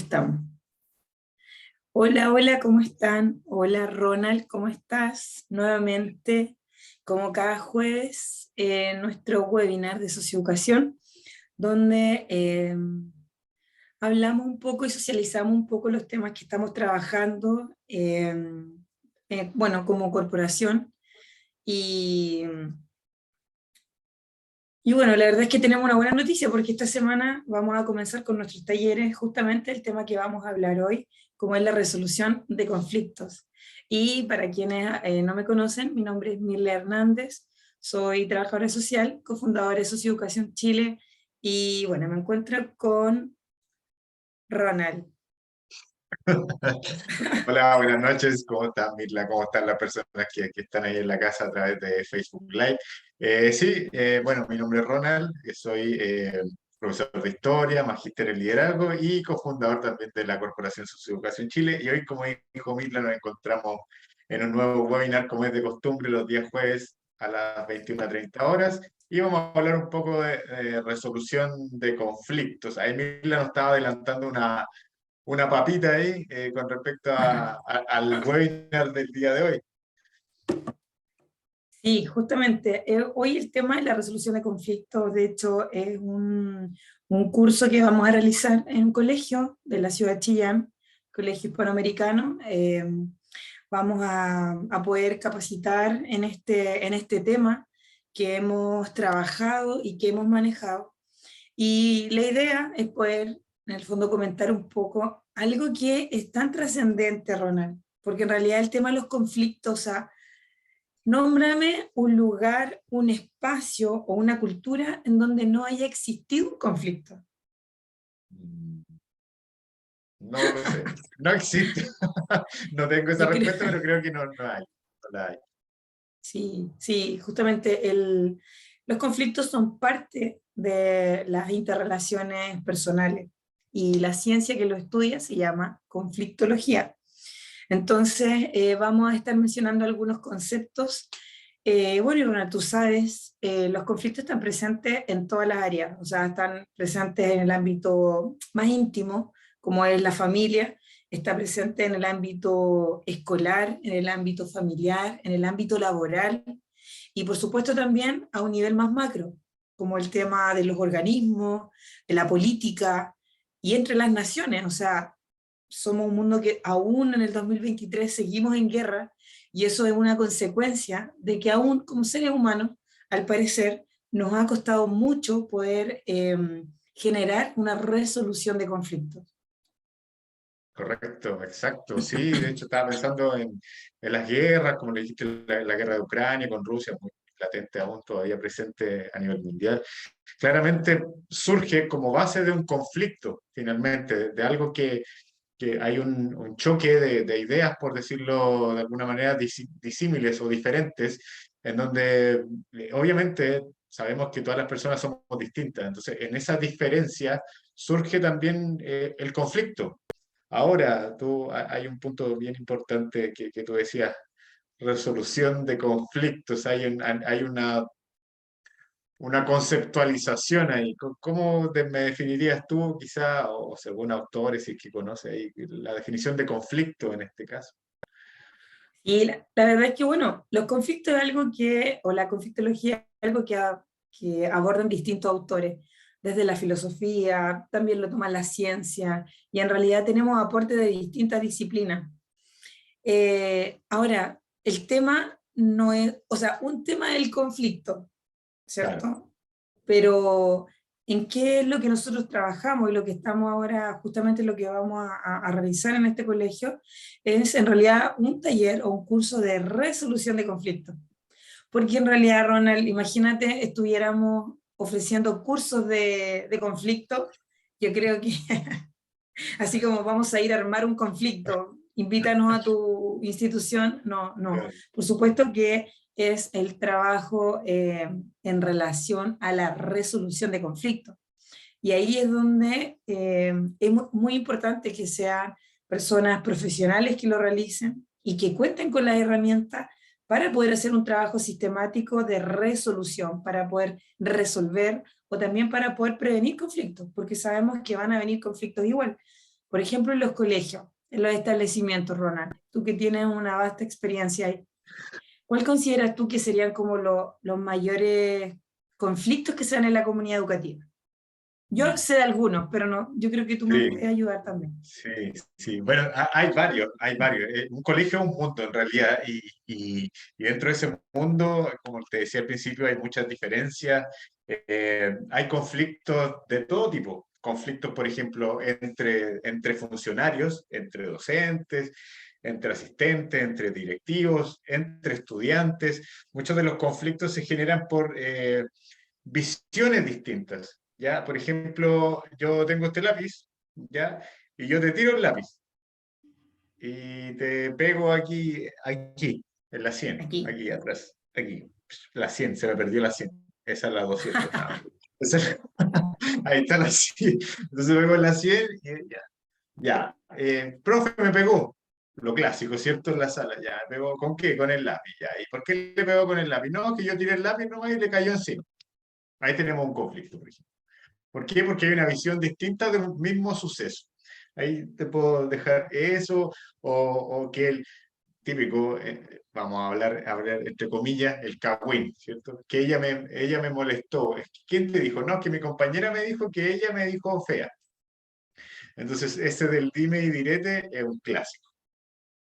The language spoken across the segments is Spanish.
Estamos. Hola, hola, ¿cómo están? Hola, Ronald, ¿cómo estás? Nuevamente, como cada jueves, en nuestro webinar de socioeducación, donde hablamos un poco y socializamos un poco los temas que estamos trabajando, bueno, como corporación. Y, y bueno, la verdad es que tenemos una buena noticia porque esta semana vamos a comenzar con nuestros talleres, justamente el tema que vamos a hablar hoy, como es la resolución de conflictos. Y para quienes no me conocen, mi nombre es Mirle Hernández, soy trabajadora social, cofundadora de Socioeducación Chile, y bueno, me encuentro con Ronald. Hola, buenas noches. ¿Cómo están, Mirla? ¿Cómo están las personas que están ahí en la casa a través de Facebook Live? Bueno, mi nombre es Ronald, soy profesor de Historia, magíster en Liderazgo y cofundador también de la Corporación Socioeducación Chile. Y hoy, como dijo Mirla, nos encontramos en un nuevo webinar, como es de costumbre, los días jueves a las 21:30 horas. Y vamos a hablar un poco de resolución de conflictos. Ahí Mirla nos estaba adelantando una papita ahí con respecto al webinar del día de hoy. Sí, justamente, hoy el tema es la resolución de conflictos. De hecho, es un curso que vamos a realizar en un colegio de la ciudad de Chillán, colegio hispanoamericano. Vamos a poder capacitar en este tema que hemos trabajado y que hemos manejado. Y la idea es poder, en el fondo, comentar un poco algo que es tan trascendente, Ronald, porque en realidad el tema de los conflictos, o sea, nómbrame un lugar, un espacio o una cultura en donde no haya existido un conflicto. No lo sé, no existe. No tengo esa Yo creo, respuesta, pero creo que no hay. No la hay. sí, sí, justamente los conflictos son parte de las interrelaciones personales y la ciencia que lo estudia se llama conflictología. Entonces, vamos a estar mencionando algunos conceptos. Bueno, y Ronald, tú sabes, los conflictos están presentes en todas las áreas, o sea, están presentes en el ámbito más íntimo, como es la familia, está presente en el ámbito escolar, en el ámbito familiar, en el ámbito laboral, y por supuesto también a un nivel más macro, como el tema de los organismos, de la política y entre las naciones, o sea, somos un mundo que aún en el 2023 seguimos en guerra y eso es una consecuencia de que aún como seres humanos, al parecer, nos ha costado mucho poder generar una resolución de conflictos. Correcto, exacto. Sí, de hecho estaba pensando en las guerras, como le dijiste, la guerra de Ucrania con Rusia, muy latente aún, todavía presente a nivel mundial. Claramente surge como base de un conflicto, finalmente, de algo que hay un choque de ideas, por decirlo de alguna manera, disímiles o diferentes, en donde obviamente sabemos que todas las personas somos distintas. Entonces, en esa diferencia surge también el conflicto. Ahora, hay un punto bien importante que tú decías, resolución de conflictos, hay una conceptualización ahí. ¿Cómo me definirías tú, quizá, o según autores, si es que conoces ahí, la definición de conflicto en este caso? Y la verdad es que, bueno, los conflictos es algo que, o la conflictología es algo que abordan distintos autores, desde la filosofía, también lo toma la ciencia, y en realidad tenemos aporte de distintas disciplinas. Ahora, el tema no es, o sea, un tema es el conflicto, Claro, ¿cierto? Pero en qué es lo que nosotros trabajamos y lo que estamos ahora, justamente lo que vamos a realizar en este colegio, es en realidad un taller o un curso de resolución de conflictos. Porque en realidad, Ronald, imagínate, estuviéramos ofreciendo cursos de conflicto, yo creo que así como vamos a ir a armar un conflicto, invítanos a tu institución, no, no. claro. Por supuesto que es el trabajo en relación a la resolución de conflictos. Y ahí es donde es muy importante que sean personas profesionales que lo realicen y que cuenten con las herramientas para poder hacer un trabajo sistemático de resolución, para poder resolver o también para poder prevenir conflictos, porque sabemos que van a venir conflictos igual. Por ejemplo, en los colegios, en los establecimientos, Ronald, tú que tienes una vasta experiencia ahí, ¿cuál consideras tú que serían como los mayores conflictos que se dan en la comunidad educativa? Yo sé de algunos, pero no, yo creo que tú me puedes Sí, ayudar también. sí, sí. Bueno, hay varios, hay varios. Un colegio es un mundo en realidad y dentro de ese mundo, como te decía al principio, hay muchas diferencias. Hay conflictos de todo tipo. Conflictos, por ejemplo, entre funcionarios, entre docentes, entre asistentes, entre directivos, entre estudiantes. Muchos de los conflictos se generan por visiones distintas. ¿Ya? Por ejemplo, yo tengo este lápiz, ¿ya? Y yo te tiro el lápiz y te pego aquí, en la 100 Aquí. aquí atrás, aquí. La 100 se me perdió la 100. Esa es la 200. No. Esa- ahí está la 100. Entonces pego en la 100 y ya. Ya. Profe, me pegó. Lo clásico, ¿cierto? En la sala. Ya, me pegó. ¿Con qué? Con el lápiz. Ya. ¿Y por qué le pegó con el lápiz? No, que yo tiré el lápiz nomás y le cayó encima. Ahí tenemos un conflicto, por ejemplo. ¿Por qué? Porque hay una visión distinta de un mismo suceso. Ahí te puedo dejar eso, o que el típico, vamos a hablar entre comillas, el cagüín, ¿cierto? Que ella me molestó. ¿Quién te dijo? No, que mi compañera me dijo que ella me dijo fea. Entonces, ese del dime y direte es un clásico,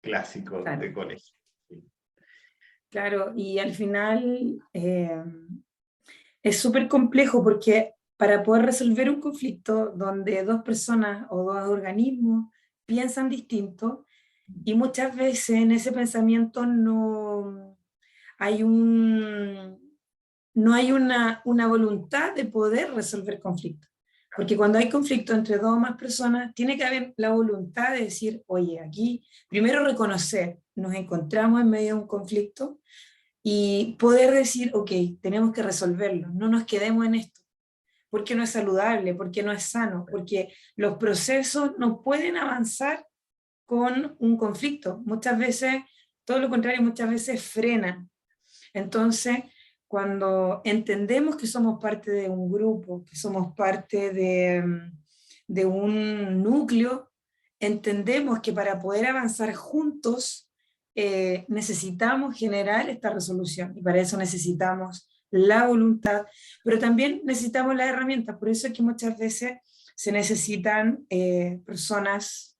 clásico de Claro, colegio. Sí. claro, y al final es súper complejo porque para poder resolver un conflicto donde dos personas o dos organismos piensan distinto y muchas veces en ese pensamiento hay un, no hay una voluntad de poder resolver conflictos. Porque cuando hay conflicto entre dos o más personas, tiene que haber la voluntad de decir, oye, aquí primero reconocer, nos encontramos en medio de un conflicto y poder decir, ok, tenemos que resolverlo, no nos quedemos en esto, porque no es saludable, porque no es sano, porque los procesos no pueden avanzar con un conflicto. Muchas veces, todo lo contrario, muchas veces frenan. Entonces, cuando entendemos que somos parte de un grupo, que somos parte de un núcleo, entendemos que para poder avanzar juntos necesitamos generar esta resolución y para eso necesitamos la voluntad, pero también necesitamos las herramientas. Por eso es que muchas veces se necesitan personas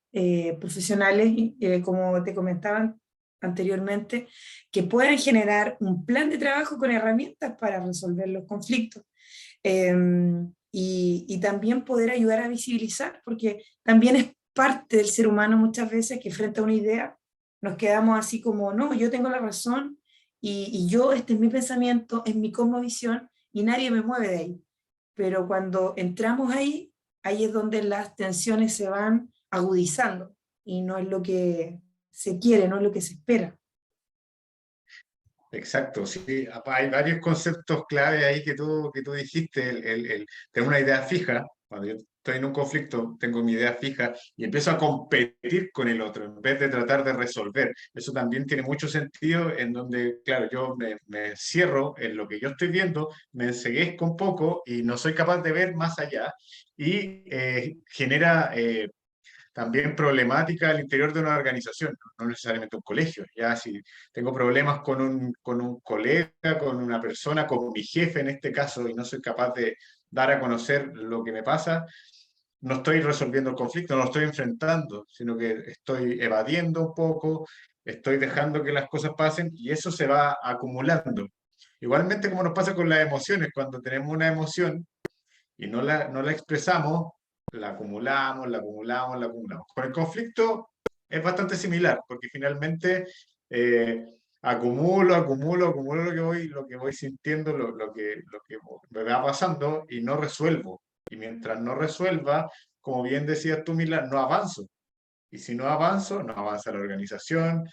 profesionales, como te comentaban anteriormente, que puedan generar un plan de trabajo con herramientas para resolver los conflictos. Eh, y también poder ayudar a visibilizar, porque también es parte del ser humano muchas veces que frente a una idea nos quedamos así como, no, yo tengo la razón y yo, este es mi pensamiento, es mi cosmovisión y nadie me mueve de ahí. Pero cuando entramos ahí, ahí es donde las tensiones se van agudizando y no es lo que se quiere, no es lo que se espera. Exacto, sí. Hay varios conceptos clave ahí que tú dijiste. Tener una idea fija, cuando yo estoy en un conflicto, tengo mi idea fija y empiezo a competir con el otro en vez de tratar de resolver. Eso también tiene mucho sentido en donde, claro, yo me cierro en lo que yo estoy viendo, me enceguezco un poco y no soy capaz de ver más allá y genera también problemática al interior de una organización, no necesariamente un colegio. Ya si tengo problemas con un colega, con una persona, con mi jefe en este caso, y no soy capaz de dar a conocer lo que me pasa, no estoy resolviendo el conflicto, no lo estoy enfrentando, sino que estoy evadiendo un poco, estoy dejando que las cosas pasen y eso se va acumulando. Igualmente como nos pasa con las emociones, cuando tenemos una emoción y no la expresamos, la acumulamos, la acumulamos, la acumulamos. Con el conflicto es bastante similar, porque finalmente acumulo lo que voy sintiendo, lo que me va pasando y no resuelvo. Y mientras no resuelva, como bien decías tú, Mila, no avanzo. Y si no avanzo, no avanza la organización,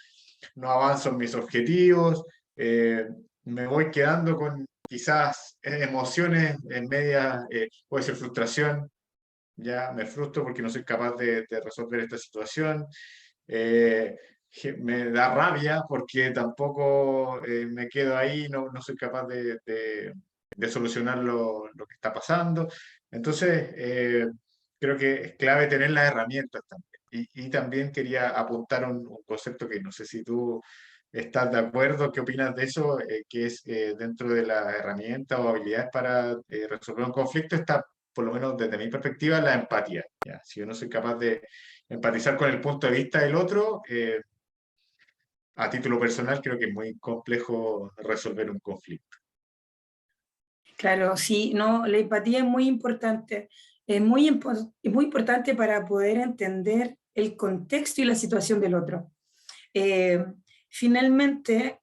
no avanzo en mis objetivos, eh, me voy quedando con quizás emociones en media, puede ser frustración, ya me frustro porque no soy capaz de resolver esta situación, me da rabia porque tampoco me quedo ahí, no soy capaz de solucionar lo que está pasando. Entonces, creo que es clave tener las herramientas también. Y también quería apuntar un concepto que no sé si tú estás de acuerdo, qué opinas de eso, que es dentro de las herramientas o habilidades para resolver un conflicto, está, por lo menos desde mi perspectiva, la empatía. ¿Ya? Si yo no soy capaz de empatizar con el punto de vista del otro, a título personal creo que es muy complejo resolver un conflicto. Claro, sí, no, la empatía es muy importante. Es muy importante para poder entender el contexto y la situación del otro. Eh, Finalmente,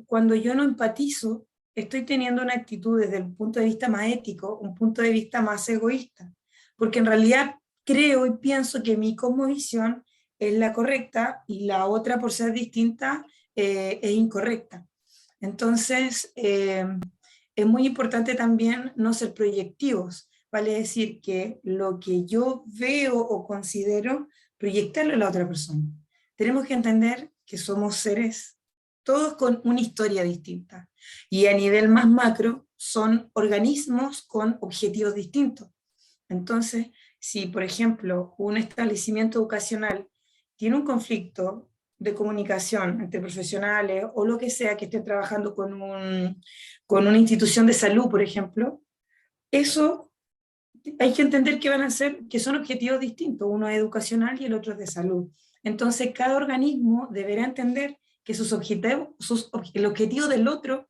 cuando yo no empatizo, estoy teniendo una actitud desde el punto de vista más ético, un punto de vista más egoísta, porque en realidad creo y pienso que mi cosmovisión es la correcta y la otra, por ser distinta, es incorrecta. Entonces, es muy importante también no ser proyectivos, vale decir que lo que yo veo o considero, proyectarlo a la otra persona. Tenemos que entender que somos seres, todos con una historia distinta, y a nivel más macro son organismos con objetivos distintos. Entonces, si por ejemplo un establecimiento educacional tiene un conflicto de comunicación entre profesionales o lo que sea que estén trabajando con una institución de salud, por ejemplo, eso hay que entender que van a ser, que son objetivos distintos, uno es educacional y el otro es de salud. Entonces, cada organismo deberá entender que el objetivo del otro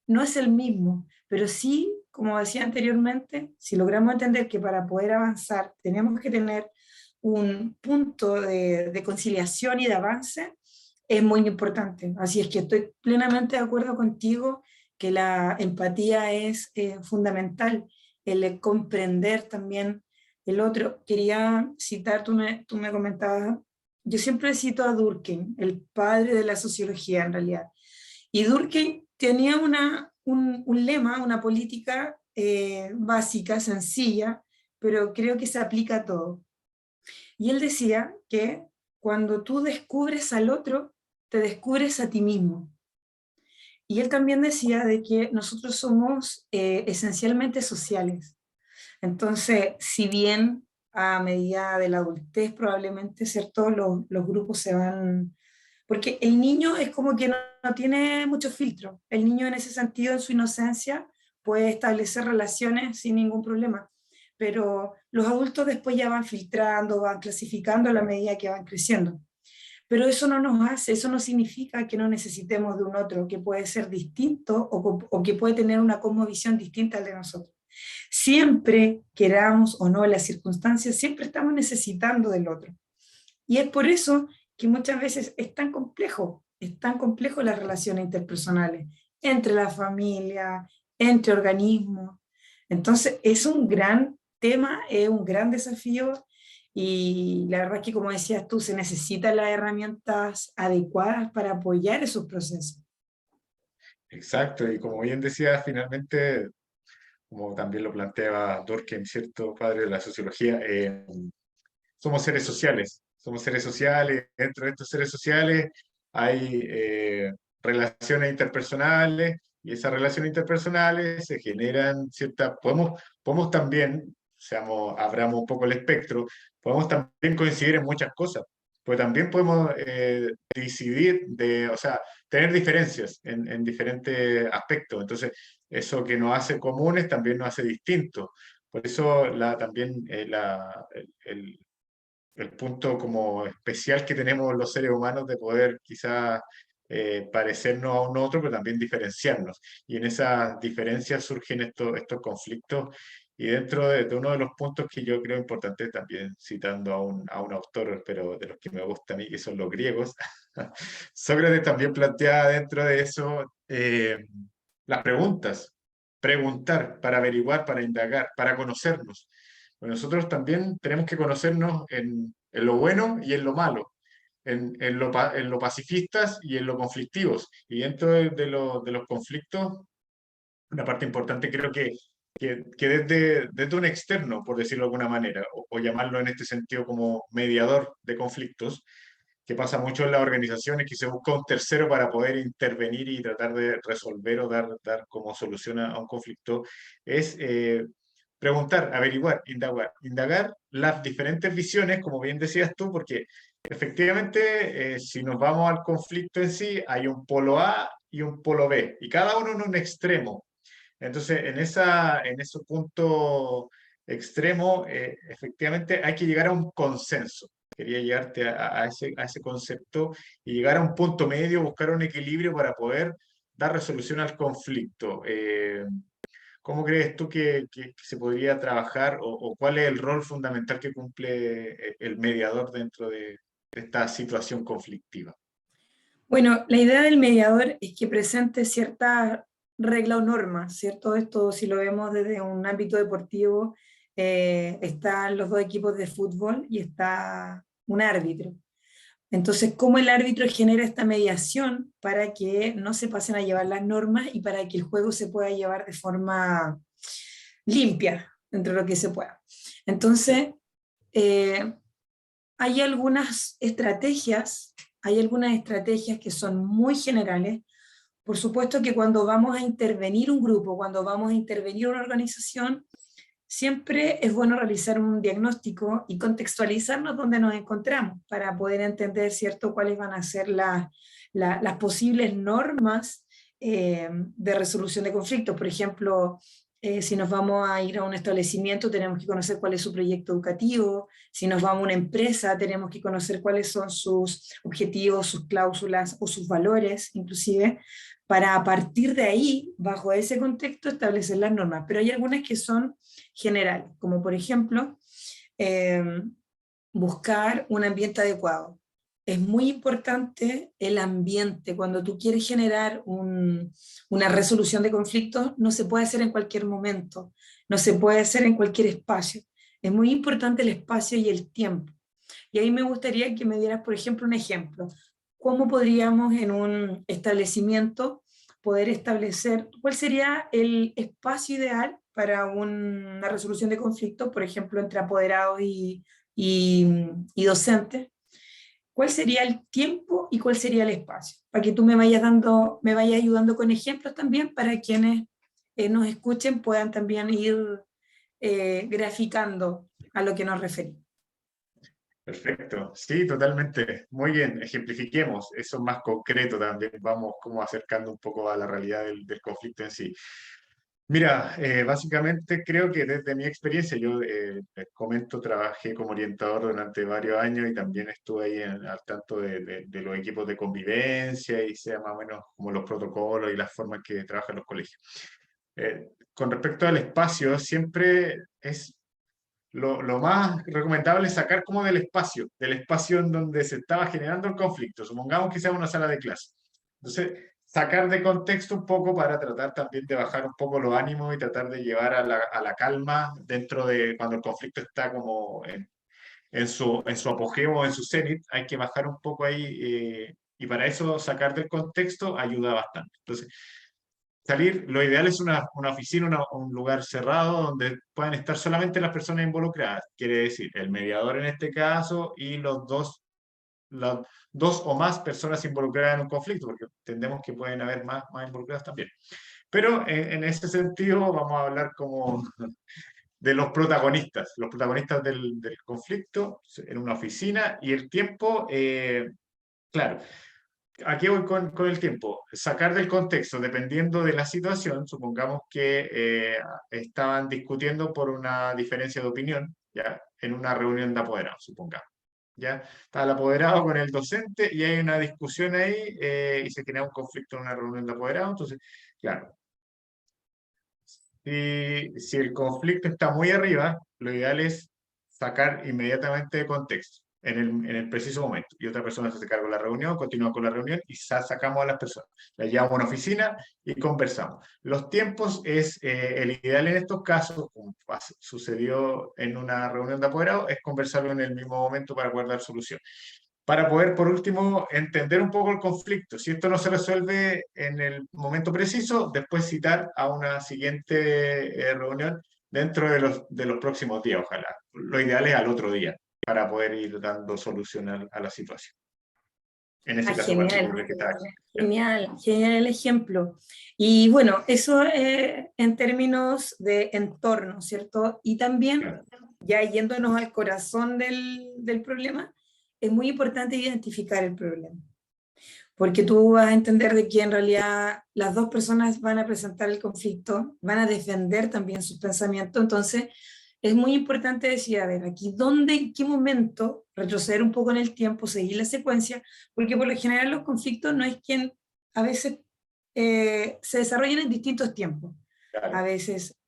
no es el mismo, pero sí, como decía anteriormente, si logramos entender que para poder avanzar tenemos que tener un punto de conciliación y de avance, es muy importante. Así es que estoy plenamente de acuerdo contigo que la empatía es fundamental, el comprender también el otro. Quería citar, tú me comentabas, yo siempre cito a Durkheim, el padre de la sociología en realidad, y Durkheim tenía un lema, una política básica, sencilla, pero creo que se aplica a todo. Y él decía que cuando tú descubres al otro, te descubres a ti mismo. Y él también decía de que nosotros somos esencialmente sociales. Entonces, si bien a medida de la adultez probablemente, ¿cierto? Los grupos se van... Porque el niño es como que no tiene mucho filtro. El niño en ese sentido, en su inocencia, puede establecer relaciones sin ningún problema. Pero los adultos después ya van filtrando, van clasificando a la medida que van creciendo. Pero eso no nos hace, eso no significa que no necesitemos de un otro que puede ser distinto o que puede tener una cosmovisión distinta al de nosotros. Siempre, queramos o no las circunstancias, siempre estamos necesitando del otro. Y es por eso que muchas veces es tan complejo las relaciones interpersonales entre la familia, entre organismos. Entonces, es un gran tema, es un gran desafío y la verdad es que, como decías tú, se necesitan las herramientas adecuadas para apoyar esos procesos. Exacto, y como bien decía, finalmente, como también lo planteaba Durkheim, cierto padre de la sociología, somos seres sociales, dentro de estos seres sociales hay relaciones interpersonales y esas relaciones interpersonales se generan ciertas, podemos también, abramos un poco el espectro, podemos también coincidir en muchas cosas, pues también podemos decidir o sea, tener diferencias en diferentes aspectos, entonces eso que nos hace comunes también nos hace distintos. Por eso también el punto como especial que tenemos los seres humanos de poder quizás parecernos a un otro, pero también diferenciarnos. Y en esas diferencias surgen estos conflictos. Y dentro de uno de los puntos que yo creo importante, también citando a un autor, pero de los que me gusta a mí, que son los griegos, Sócrates también plantea dentro de eso las preguntas, preguntar para averiguar, para indagar, para conocernos. Pues nosotros también tenemos que conocernos en lo bueno y en lo malo, en lo pacifistas y en lo conflictivos. Y dentro de los conflictos, una parte importante creo que desde un externo, por decirlo de alguna manera, o llamarlo en este sentido como mediador de conflictos, que pasa mucho en las organizaciones, que se busca un tercero para poder intervenir y tratar de resolver o dar como solución a un conflicto, es preguntar, averiguar, indagar las diferentes visiones, como bien decías tú, porque efectivamente, si nos vamos al conflicto en sí, hay un polo A y un polo B, y cada uno en un extremo. Entonces, en ese punto extremo, efectivamente hay que llegar a un consenso. Quería llegarte a ese concepto y llegar a un punto medio, buscar un equilibrio para poder dar resolución al conflicto. ¿Cómo crees tú que se podría trabajar o cuál es el rol fundamental que cumple el mediador dentro de esta situación conflictiva? Bueno, la idea del mediador es que presente cierta regla o norma, ¿cierto? Esto, si lo vemos desde un ámbito deportivo, están los dos equipos de fútbol y está un árbitro. Entonces, ¿cómo el árbitro genera esta mediación para que no se pasen a llevar las normas y para que el juego se pueda llevar de forma limpia, dentro de lo que se pueda? Entonces, eh, hay algunas estrategias que son muy generales. Por supuesto que cuando vamos a intervenir un grupo, cuando vamos a intervenir una organización, siempre es bueno realizar un diagnóstico y contextualizarnos donde nos encontramos para poder entender, ¿cierto?, cuáles van a ser las posibles normas de resolución de conflictos. Por ejemplo, si nos vamos a ir a un establecimiento, tenemos que conocer cuál es su proyecto educativo. Si nos vamos a una empresa, tenemos que conocer cuáles son sus objetivos, sus cláusulas o sus valores, inclusive, para a partir de ahí, bajo ese contexto, establecer las normas. Pero hay algunas que son generales, como por ejemplo, eh, buscar un ambiente adecuado. Es muy importante el ambiente. Cuando tú quieres generar una resolución de conflictos, no se puede hacer en cualquier momento, no se puede hacer en cualquier espacio. Es muy importante el espacio y el tiempo. Y ahí me gustaría que me dieras, por ejemplo, un ejemplo. ¿Cómo podríamos en un establecimiento poder establecer cuál sería el espacio ideal para una resolución de conflictos, por ejemplo, entre apoderados y, y docentes? ¿Cuál sería el tiempo y cuál sería el espacio? Para que tú me vayas ayudando con ejemplos también para quienes nos escuchen puedan también ir graficando a lo que nos referimos. Perfecto, sí, totalmente. Muy bien, ejemplifiquemos, eso es más concreto también, vamos como acercando un poco a la realidad del conflicto en sí. Mira, básicamente creo que desde mi experiencia, yo les comento, trabajé como orientador durante varios años y también estuve ahí al tanto de los equipos de convivencia y sea más o menos como los protocolos y las formas que trabajan los colegios. Con respecto al espacio, siempre es lo más recomendable es sacar como del espacio en donde se estaba generando el conflicto. Supongamos que sea una sala de clase. Entonces, sacar de contexto un poco para tratar también de bajar un poco los ánimos y tratar de llevar a la calma dentro de cuando el conflicto está como en su apogeo, en su cenit, hay que bajar un poco ahí y para eso sacar del contexto ayuda bastante. Entonces, salir, lo ideal es una oficina, un lugar cerrado donde puedan estar solamente las personas involucradas, quiere decir, el mediador en este caso y las dos o más personas involucradas en un conflicto, porque entendemos que pueden haber más involucradas también. Pero en ese sentido vamos a hablar como de los protagonistas del conflicto en una oficina y el tiempo, claro. Aquí voy con el tiempo. Sacar del contexto, dependiendo de la situación, supongamos que estaban discutiendo por una diferencia de opinión, ¿ya? En una reunión de apoderados, supongamos. ¿Ya? Está el apoderado con el docente y hay una discusión ahí y se crea un conflicto en una reunión de apoderados. Entonces, claro, si el conflicto está muy arriba, lo ideal es sacar inmediatamente de contexto, en el preciso momento. Y otra persona se hace cargo de la reunión, continúa con la reunión y sacamos a las personas. Las llevamos a una oficina y conversamos. Los tiempos es el ideal en estos casos, como sucedió en una reunión de apoderados, es conversarlo en el mismo momento para poder dar solución para poder, por último, entender un poco el conflicto. Si esto no se resuelve en el momento preciso, después citar a una siguiente reunión dentro de los próximos días, ojalá. Lo ideal es al otro día, para poder ir dando solución a la situación. en ese caso Genial, particular que está aquí. genial, genial el ejemplo. Y bueno, eso en términos de entorno, ¿cierto? Y también, Claro, ya yéndonos al corazón del problema, es muy importante identificar el problema, porque tú vas a entender de que en realidad las dos personas van a presentar el conflicto, van a defender también sus pensamientos, entonces es muy importante decir, a ver, aquí, ¿dónde, en qué momento, retroceder un poco en el tiempo, seguir la secuencia? Porque por lo general los conflictos no es quien a veces se desarrollan en distintos tiempos. A claro. veces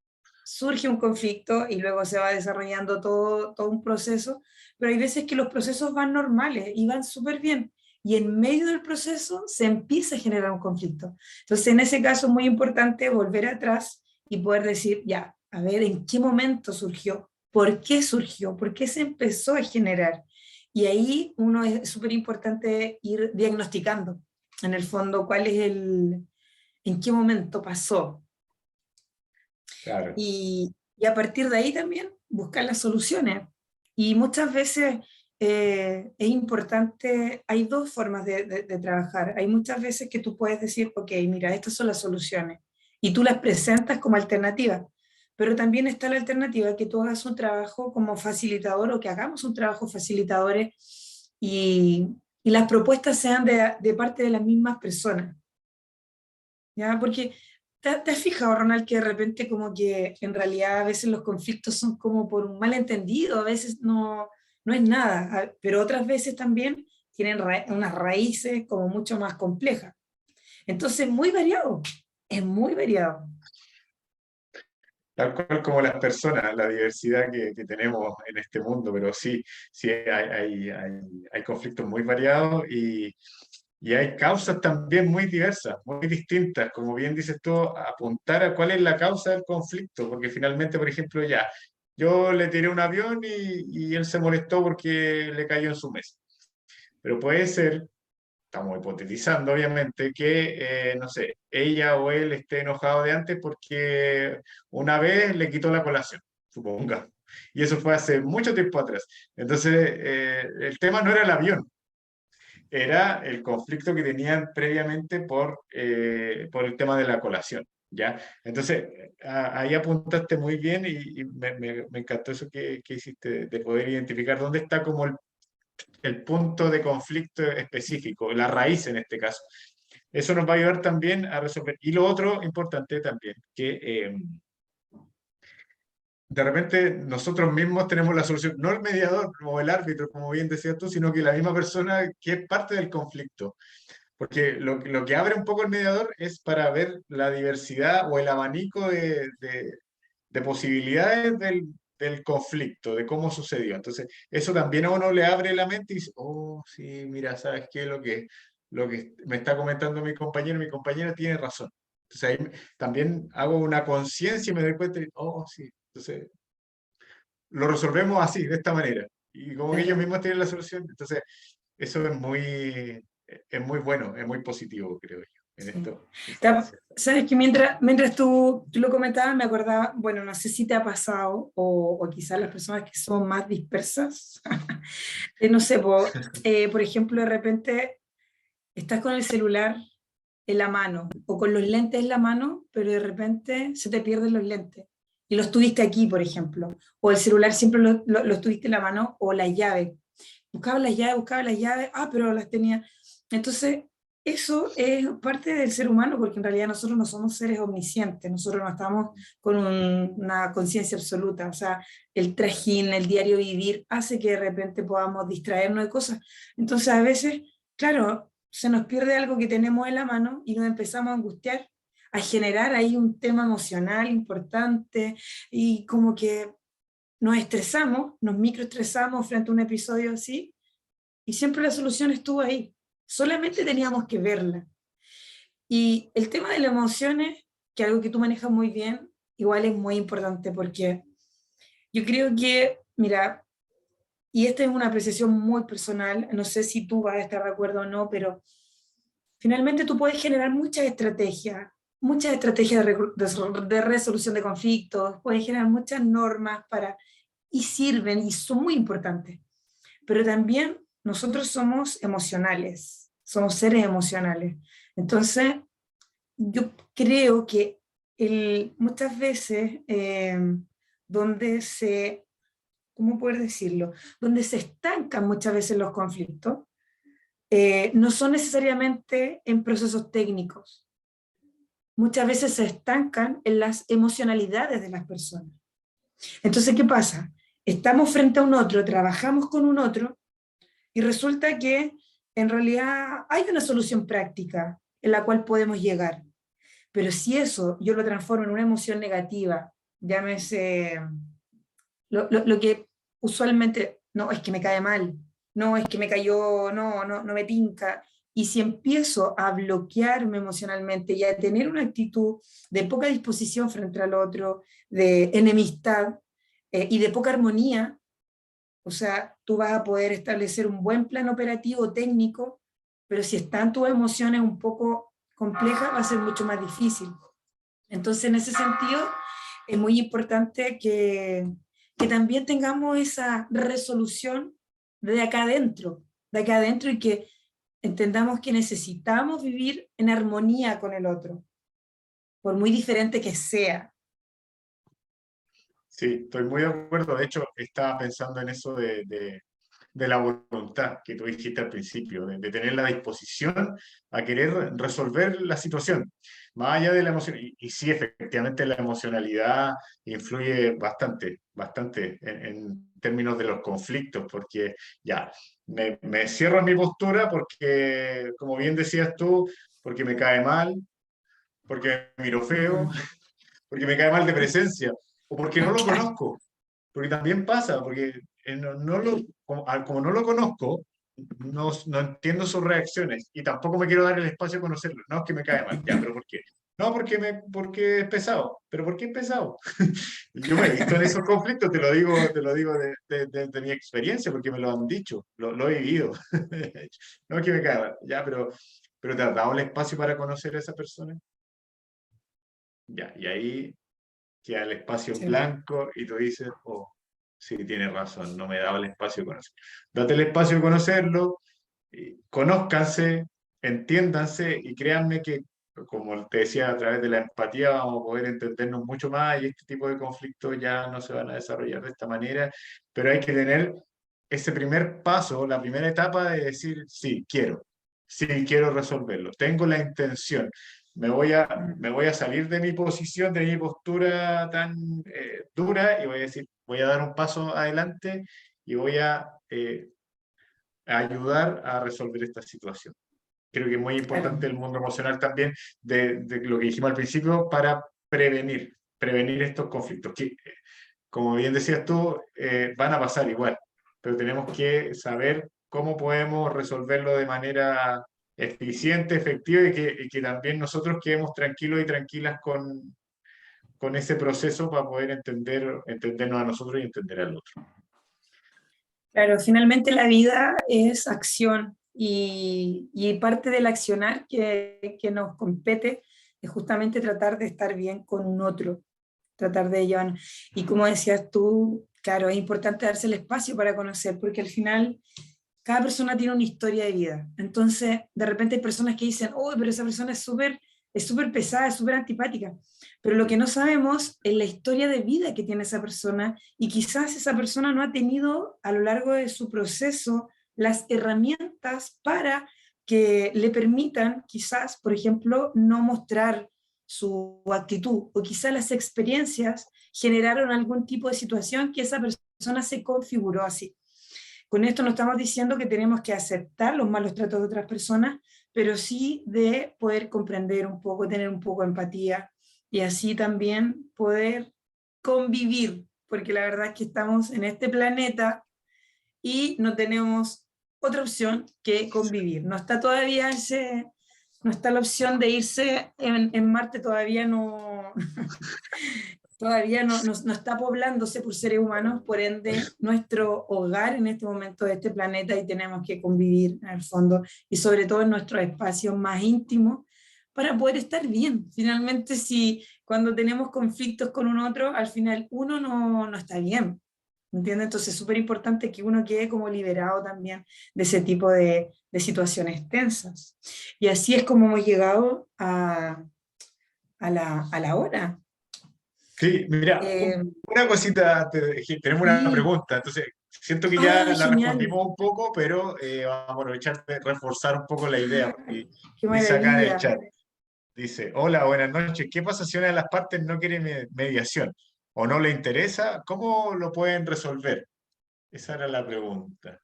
surge un conflicto y luego se va desarrollando todo un proceso, pero hay veces que los procesos van normales y van súper bien. Y en medio del proceso se empieza a generar un conflicto. Entonces, en ese caso es muy importante volver atrás y poder decir, ya, a ver, ¿en qué momento surgió? ¿Por qué surgió? ¿Por qué se empezó a generar? Y ahí uno es súper importante ir diagnosticando, en el fondo, en qué momento pasó, Claro. y a partir de ahí también buscar las soluciones. Y muchas veces es importante, hay dos formas de trabajar. Hay muchas veces que tú puedes decir, ok, mira, estas son las soluciones, y tú las presentas como alternativa. Pero también está la alternativa que tú hagas un trabajo como facilitador o que hagamos un trabajo facilitadores y las propuestas sean de parte de las mismas personas. ¿Ya? Porque te has fijado, Ronald, que de repente como que en realidad a veces los conflictos son como por un malentendido, a veces no es nada, pero otras veces también tienen unas raíces como mucho más complejas. Entonces, muy variado, es muy variado. Tal cual como las personas, la diversidad que tenemos en este mundo, pero sí, sí hay conflictos muy variados y hay causas también muy diversas, muy distintas. Como bien dices tú, apuntar a cuál es la causa del conflicto, porque finalmente, por ejemplo, ya, yo le tiré un avión y él se molestó porque le cayó en su mesa. Pero puede ser, estamos hipotetizando obviamente, que, no sé, ella o él esté enojado de antes porque una vez le quitó la colación, suponga. Y eso fue hace mucho tiempo atrás. Entonces, el tema no era el avión, era el conflicto que tenían previamente por el tema de la colación. ¿Ya? Entonces, ahí apuntaste muy bien y me encantó eso que hiciste, de poder identificar dónde está como el punto de conflicto específico, la raíz en este caso. Eso nos va a ayudar también a resolver. Y lo otro importante también, que de repente nosotros mismos tenemos la solución, no el mediador o el árbitro, como bien decías tú, sino que la misma persona que es parte del conflicto. Porque lo que abre un poco el mediador es para ver la diversidad o el abanico de posibilidades del conflicto, de cómo sucedió. Entonces, eso también a uno le abre la mente y dice, oh, sí, mira, ¿sabes qué? Lo que me está comentando mi compañera tiene razón. Entonces, ahí también hago una conciencia y me doy cuenta, oh, sí. Entonces, lo resolvemos así, de esta manera. Y como que ellos Claro. mismos tienen la solución. Entonces, eso es muy bueno, es muy positivo, creo yo, en Sí. esta instancia. Sabes que mientras tú lo comentabas, me acordaba, bueno, no sé si te ha pasado, o quizás las personas que son más dispersas, no sé, por ejemplo, de repente estás con el celular en la mano o con los lentes en la mano, pero de repente se te pierden los lentes y los tuviste aquí, por ejemplo, o el celular siempre los tuviste en la mano, o la llave. Buscaba las llaves, pero las tenía. Entonces, eso es parte del ser humano, porque en realidad nosotros no somos seres omniscientes, nosotros no estamos con una conciencia absoluta, o sea, el trajín, el diario vivir, hace que de repente podamos distraernos de cosas. Entonces, a veces, claro, se nos pierde algo que tenemos en la mano y nos empezamos a angustiar, a generar ahí un tema emocional importante, y como que nos estresamos, nos microestresamos frente a un episodio así, y siempre la solución estuvo ahí. Solamente teníamos que verla. Y el tema de las emociones, que es algo que tú manejas muy bien, igual es muy importante, porque yo creo que, mira, y esta es una apreciación muy personal, no sé si tú vas a estar de acuerdo o no, pero finalmente tú puedes generar muchas estrategias de resolución de conflictos, puedes generar muchas normas y sirven y son muy importantes. Pero también nosotros somos emocionales, somos seres emocionales. Entonces, yo creo que muchas veces donde se, ¿cómo poder decirlo? Donde se estancan muchas veces los conflictos, no son necesariamente en procesos técnicos. Muchas veces se estancan en las emocionalidades de las personas. Entonces, ¿qué pasa? Estamos frente a un otro, trabajamos con un otro, y resulta que en realidad hay una solución práctica en la cual podemos llegar. Pero si eso yo lo transformo en una emoción negativa, llámese lo que usualmente, no, es que me cae mal, no, es que me cayó, no me tinca, y si empiezo a bloquearme emocionalmente y a tener una actitud de poca disposición frente al otro, de enemistad y de poca armonía, o sea, tú vas a poder establecer un buen plan operativo técnico, pero si están tus emociones un poco complejas, va a ser mucho más difícil. Entonces, en ese sentido, es muy importante que también tengamos esa resolución de acá adentro, y que entendamos que necesitamos vivir en armonía con el otro, por muy diferente que sea. Sí, estoy muy de acuerdo. De hecho, estaba pensando en eso de la voluntad que tú dijiste al principio, de tener la disposición a querer resolver la situación, más allá de la emoción. Y sí, efectivamente la emocionalidad influye bastante, bastante en términos de los conflictos, porque ya, me cierro en mi postura porque, como bien decías tú, porque me cae mal, porque me miro feo, Mm. porque me cae mal de presencia, o porque no lo conozco. Porque también pasa, porque como no lo conozco, no entiendo sus reacciones y tampoco me quiero dar el espacio a conocerlo. No es que me cae mal, ya, pero ¿por qué? No, porque es pesado. ¿Pero por qué es pesado? Yo me he visto en esos conflictos, te lo digo de mi experiencia, porque me lo han dicho, lo he vivido. No es que me cae mal, ya, pero ¿te has dado el espacio para conocer a esa persona? Ya, y ahí queda el espacio en Sí. blanco y tú dices, oh, sí, tienes razón, no me he dado el espacio de conocer. Date el espacio de conocerlo, y conózcanse, entiéndanse y créanme que, como te decía, a través de la empatía vamos a poder entendernos mucho más y este tipo de conflictos ya no se van a desarrollar de esta manera, pero hay que tener ese primer paso, la primera etapa de decir, sí, quiero resolverlo, tengo la intención. Me voy a salir de mi posición, de mi postura tan dura y voy a decir, voy a dar un paso adelante y voy a ayudar a resolver esta situación. Creo que es muy Claro. importante el mundo emocional también, de lo que dijimos al principio, para prevenir estos conflictos, que, como bien decías tú, van a pasar igual, pero tenemos que saber cómo podemos resolverlo de manera eficiente, efectiva y que también nosotros quedemos tranquilos y tranquilas con ese proceso para poder entendernos a nosotros y entender al otro. Claro, finalmente la vida es acción, y parte del accionar que nos compete es justamente tratar de estar bien con un otro, tratar de llevar. Y como decías tú, claro, es importante darse el espacio para conocer, porque al final cada persona tiene una historia de vida. Entonces, de repente hay personas que dicen, oh, pero esa persona es súper pesada, es súper antipática. Pero lo que no sabemos es la historia de vida que tiene esa persona, y quizás esa persona no ha tenido a lo largo de su proceso las herramientas para que le permitan, quizás, por ejemplo, no mostrar su actitud, o quizás las experiencias generaron algún tipo de situación que esa persona se configuró así. Con esto no estamos diciendo que tenemos que aceptar los malos tratos de otras personas, pero sí de poder comprender un poco, tener un poco de empatía, y así también poder convivir, porque la verdad es que estamos en este planeta y no tenemos otra opción que convivir. No está la opción de irse en Marte, todavía no está poblándose por seres humanos, por ende, nuestro hogar en este momento de este planeta, y tenemos que convivir en el fondo, y sobre todo en nuestros espacios más íntimos, para poder estar bien. Finalmente, si cuando tenemos conflictos con un otro, al final uno no está bien. ¿entiendes? Entonces es súper importante que uno quede como liberado también de ese tipo de situaciones tensas. Y así es como hemos llegado a la hora. Sí, mira, Eh, una cosita, tenemos una sí, pregunta, entonces siento que ya ah, la genial, respondimos un poco, pero vamos a aprovechar de reforzar un poco la idea, porque qué dice acá en el maravilla. chat, dice, hola, buenas noches, ¿qué pasa si una de las partes no quiere mediación o no le interesa? ¿Cómo lo pueden resolver? Esa era la pregunta.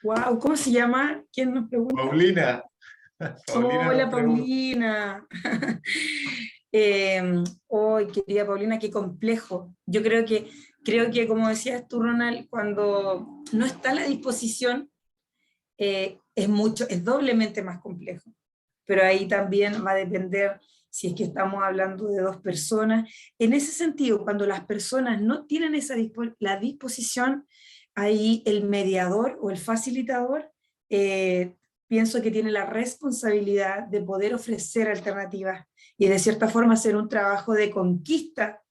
Wow, ¿cómo se llama? ¿Quién nos pregunta? Paulina, Paulina nos Hola, pregunta. Paulina. Hoy, querida Paulina, qué complejo. Yo creo que, como decías tú, Ronald, cuando no está a la disposición, es doblemente más complejo. Pero ahí también va a depender si es que estamos hablando de dos personas. En ese sentido, cuando las personas no tienen la disposición, ahí el mediador o el facilitador, pienso que tiene la responsabilidad de poder ofrecer alternativas y de cierta forma hacer un trabajo de conquista,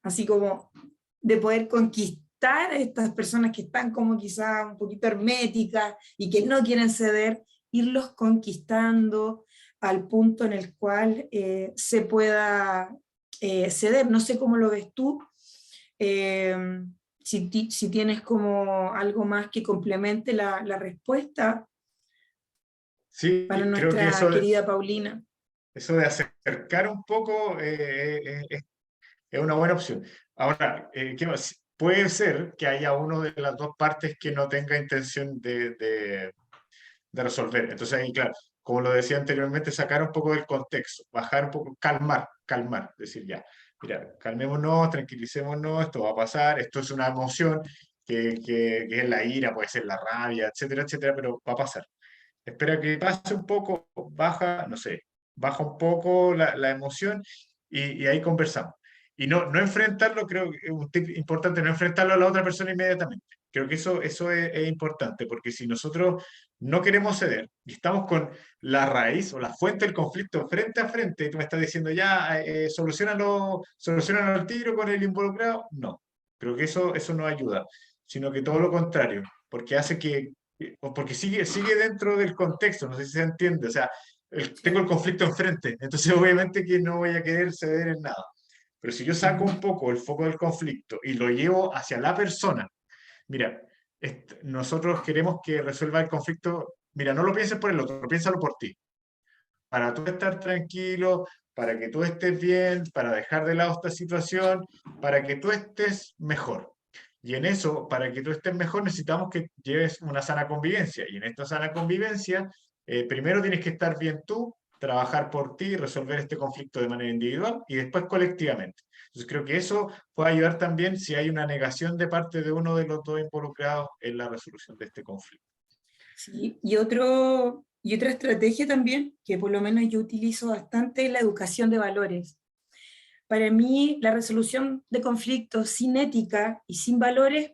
así como de poder conquistar a estas personas que están como quizá un poquito herméticas y que no quieren ceder, irlos conquistando al punto en el cual se pueda ceder. No sé cómo lo ves tú, eh, si tienes como algo más que complemente la respuesta para Sí, creo que nuestra querida Paulina. eso de acercar un poco es una buena opción. Ahora, ¿qué más? Puede ser que haya uno de las dos partes que no tenga intención de resolver. Entonces ahí, claro, como lo decía anteriormente, sacar un poco del contexto, bajar un poco, calmar, decir ya, mira, calmémonos, tranquilicémonos, esto va a pasar, esto es una emoción que es la ira, puede ser la rabia, etcétera, etcétera, pero va a pasar. Espera que pase un poco, baja, no sé, baja un poco la emoción y ahí conversamos. Y no enfrentarlo, creo que es un tip importante, no enfrentarlo a la otra persona inmediatamente. Creo que eso es importante, porque si nosotros no queremos ceder y estamos con la raíz o la fuente del conflicto frente a frente, y tú me estás diciendo ya, solucionalo al tiro con el involucrado, no. Creo que eso no ayuda, sino que todo lo contrario, porque hace o porque sigue dentro del contexto, no sé si se entiende, o sea, tengo el Sí. conflicto enfrente, entonces obviamente que no voy a querer ceder en nada. Pero si yo saco un Ujú. poco el foco del conflicto y lo llevo hacia la persona, mira, nosotros queremos que resuelva el conflicto, mira, no lo pienses por el otro, piénsalo por ti, para tú estar tranquilo, para que tú estés bien, para dejar de lado esta situación, para que tú estés mejor. Y en eso, para que tú estés mejor, necesitamos que lleves una sana convivencia. Y en esta sana convivencia, primero tienes que estar bien tú, trabajar por ti, resolver este conflicto de manera individual y después colectivamente. Entonces creo que eso puede ayudar también si hay una negación de parte de uno de los dos involucrados en la resolución de este conflicto. Sí, y otra estrategia también, que por lo menos yo utilizo bastante, es la educación de valores. Para mí, la resolución de conflictos sin ética y sin valores,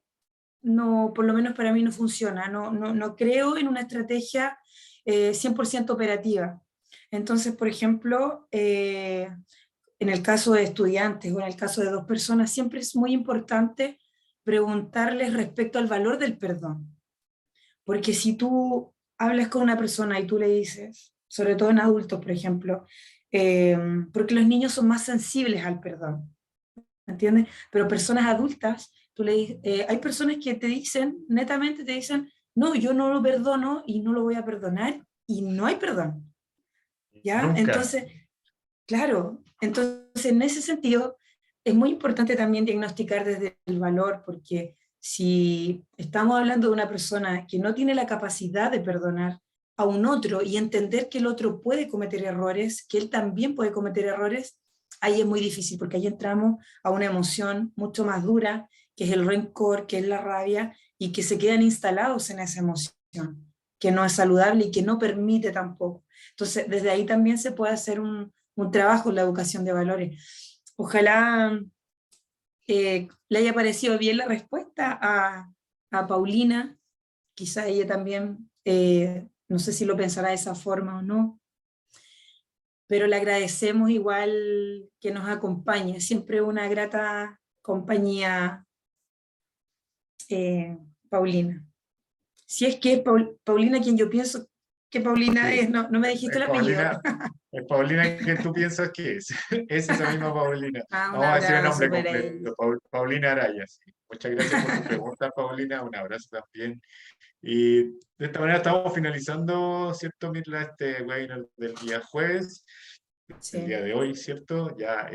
no, por lo menos para mí no funciona. No creo en una estrategia 100% operativa. Entonces, por ejemplo, en el caso de estudiantes o en el caso de dos personas, siempre es muy importante preguntarles respecto al valor del perdón. Porque si tú hablas con una persona y tú le dices, sobre todo en adultos, por ejemplo, eh, porque los niños son más sensibles al perdón, ¿entiendes? Pero personas adultas, hay personas que te dicen, netamente te dicen, no, yo no lo perdono y no lo voy a perdonar y no hay perdón, ¿ya? Nunca. Entonces, claro, entonces en ese sentido es muy importante también diagnosticar desde el valor, porque si estamos hablando de una persona que no tiene la capacidad de perdonar a un otro y entender que el otro puede cometer errores, que él también puede cometer errores, ahí es muy difícil, porque ahí entramos a una emoción mucho más dura, que es el rencor, que es la rabia, y que se quedan instalados en esa emoción, que no es saludable y que no permite tampoco. Entonces, desde ahí también se puede hacer un trabajo en la educación de valores. Ojalá le haya parecido bien la respuesta a Paulina, quizá ella también, no sé si lo pensará de esa forma o no, pero le agradecemos igual que nos acompañe, siempre una grata compañía Paulina. Si es que es Paulina quien yo pienso que Paulina Sí, es, no, no me dijiste el apellido. Es Paulina que tú piensas que es. Es esa misma Paulina. Ah, un Vamos a decir el abrazo nombre para ella. completo. Paulina Araya. Sí. Muchas gracias por tu pregunta, Paulina. Un abrazo también. Y de esta manera estamos finalizando, ¿cierto, Mirla? Este webinar del día jueves, el día Sí. de hoy, ¿cierto? Ya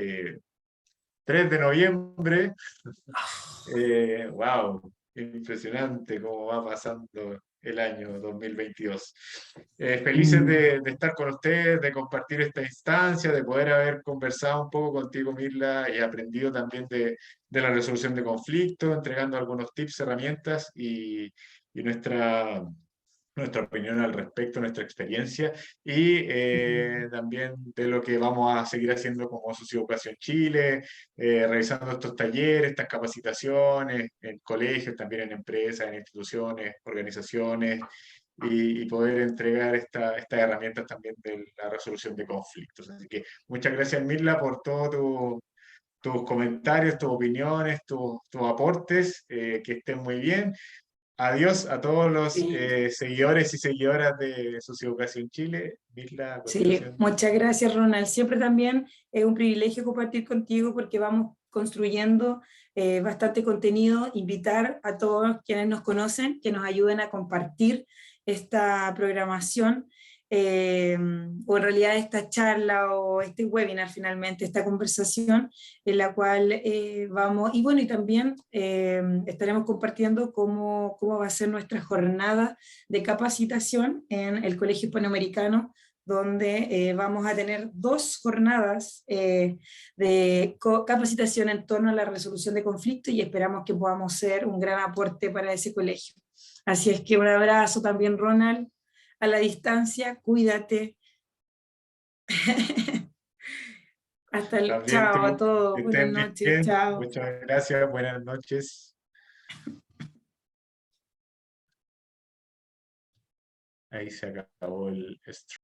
3 de noviembre. Wow, impresionante cómo va pasando el año 2022. Felices Mm. de estar con ustedes, de compartir esta instancia, de poder haber conversado un poco contigo, Mirla, y aprendido también de la resolución de conflictos, entregando algunos tips, herramientas y nuestra opinión al respecto, nuestra experiencia y también de lo que vamos a seguir haciendo como Socioeducación Chile, realizando estos talleres, estas capacitaciones en colegios, también en empresas, en instituciones, organizaciones y poder entregar estas herramientas también de la resolución de conflictos. Así que muchas gracias, Mirla, por todos tus comentarios, tus opiniones, tus aportes, que estén muy bien. Adiós a todos los Sí, seguidores y seguidoras de Socioeducación Chile. Mirla, a sí, continuación. muchas gracias, Ronald. Siempre también es un privilegio compartir contigo porque vamos construyendo bastante contenido, invitar a todos quienes nos conocen que nos ayuden a compartir esta programación, o en realidad esta charla o este webinar finalmente, esta conversación en la cual vamos, y bueno, y también estaremos compartiendo cómo va a ser nuestra jornada de capacitación en el Colegio Hispanoamericano, donde vamos a tener 2 jornadas de capacitación en torno a la resolución de conflictos y esperamos que podamos ser un gran aporte para ese colegio. Así es que un abrazo también, Ronald, a la distancia, cuídate. Hasta el También chao a tú, que todos, buenas estén noches, bien. chao. Muchas gracias. Buenas noches. Ahí se acabó el stream.